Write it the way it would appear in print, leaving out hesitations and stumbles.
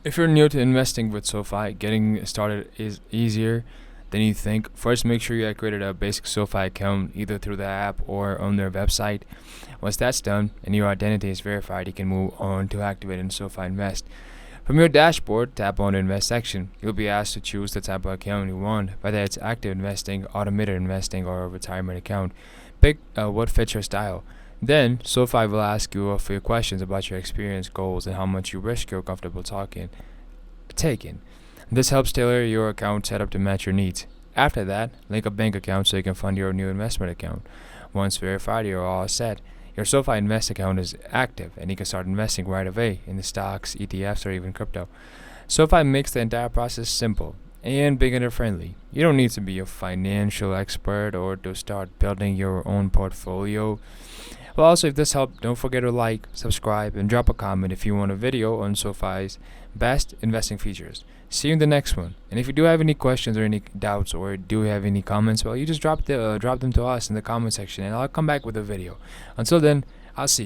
If you're new to investing with SoFi, getting started is easier than you think. First, make sure you have created a basic SoFi account either through the app or on their website. Once that's done and your identity is verified, you can move on to activating SoFi Invest. From your dashboard, tap on the Invest section. You'll be asked to choose the type of account you want, whether it's active investing, automated investing, or a retirement account. Pick what fits your style. Then, SoFi will ask you a few questions about your experience, goals, and how much you risk you're comfortable taking. This helps tailor your account setup to match your needs. After that, link a bank account so you can fund your new investment account. Once verified, you're all set. Your SoFi Invest account is active and you can start investing right away in the stocks, ETFs, or even crypto. SoFi makes the entire process simple and beginner friendly. You don't need to be a financial expert or to start building your own portfolio. Well, also, if this helped, don't forget to like, subscribe, and drop a comment if you want a video on SoFi's best investing features. See you in the next one. And if you do have any questions or any doubts or do have any comments, well, you just drop them to us in the comment section, and I'll come back with a video. Until then, I'll see you.